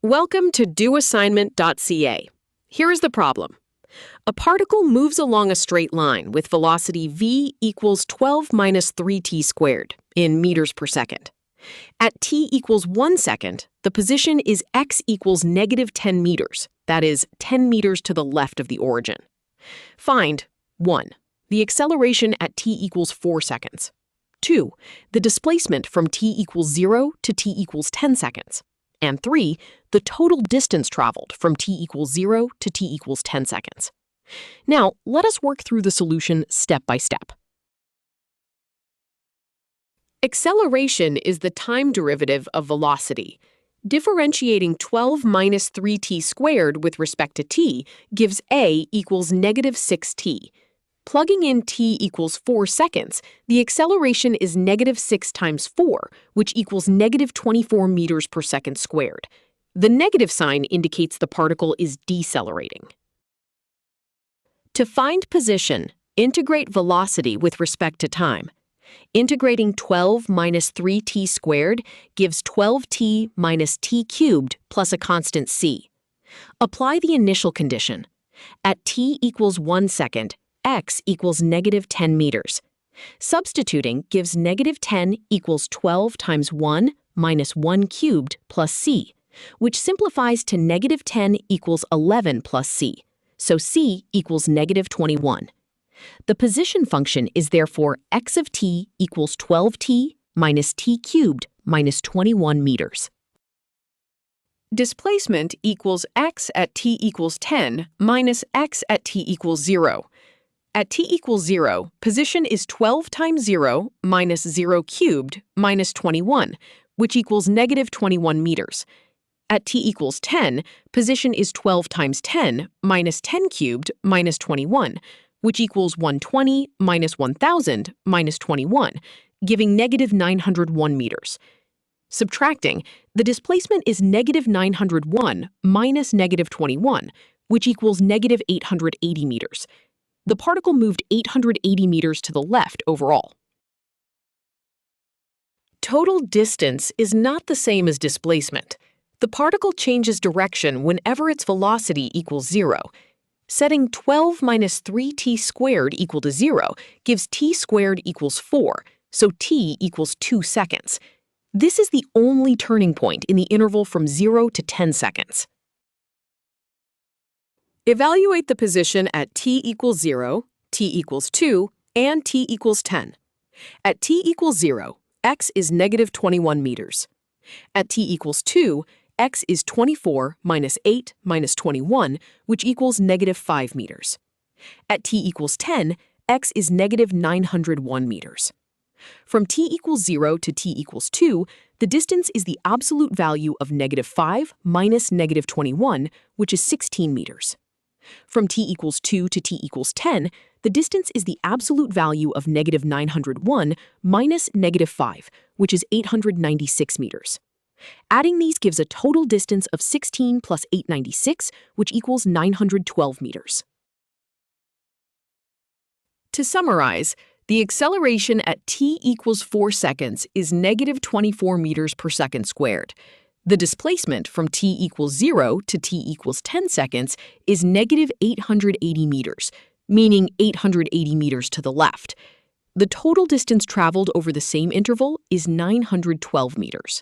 Welcome to doassignment-ca. Here is the problem. A particle moves along a straight line with velocity v equals 12 minus 3t squared in meters per second. At t equals 1 second, the position is x equals negative 10 meters, that is, 10 meters to the left of the origin. Find 1. The acceleration at t equals 4 seconds. 2. The displacement from t equals 0 to t equals 10 seconds. And 3. The total distance traveled from t equals 0 to t equals 10 seconds. Now, let us work through the solution step by step. Acceleration is the time derivative of velocity. Differentiating 12 minus 3t squared with respect to t gives a equals negative 6t. Plugging in t equals 4 seconds, the acceleration is negative 6 times 4, which equals negative 24 meters per second squared. The negative sign indicates the particle is decelerating. To find position, integrate velocity with respect to time. Integrating 12 minus 3t squared gives 12t minus t cubed plus a constant c. Apply the initial condition. At t equals 1 second, x equals negative 10 meters. Substituting gives negative 10 equals 12 times 1 minus 1 cubed plus c, which simplifies to negative 10 equals 11 plus c, so c equals negative 21. The position function is therefore x of t equals 12t minus t cubed minus 21 meters. Displacement equals x at t equals 10 minus x at t equals 0. At t equals 0, position is 12 times 0 minus 0 cubed minus 21, which equals negative 21 meters. At t equals 10, position is 12 times 10 minus 10 cubed minus 21, which equals 120 minus 1,000 minus 21, giving negative 901 meters. Subtracting, the displacement is negative 901 minus negative 21, which equals negative 880 meters. The particle moved 880 meters to the left overall. Total distance is not the same as displacement. The particle changes direction whenever its velocity equals 0. Setting 12 minus 3t squared equal to 0 gives t squared equals 4, so t equals 2 seconds. This is the only turning point in the interval from 0 to 10 seconds. Evaluate the position at t equals 0, t equals 2, and t equals 10. At t equals 0, x is negative 21 meters. At t equals 2, x is 24 minus 8 minus 21, which equals negative 5 meters. At t equals 10, x is negative 901 meters. From t equals 0 to t equals 2, the distance is the absolute value of negative 5 minus negative 21, which is 16 meters. From t equals 2 to t equals 10, the distance is the absolute value of negative 901 minus negative 5, which is 896 meters. Adding these gives a total distance of 16 plus 896, which equals 912 meters. To summarize, the acceleration at t equals 4 seconds is negative 24 meters per second squared. The displacement from t equals 0 to t equals 10 seconds is negative 880 meters, meaning 880 meters to the left. The total distance traveled over the same interval is 912 meters.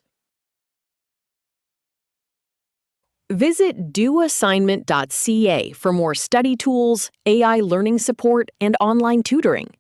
Visit doassignment.ca for more study tools, AI learning support, and online tutoring.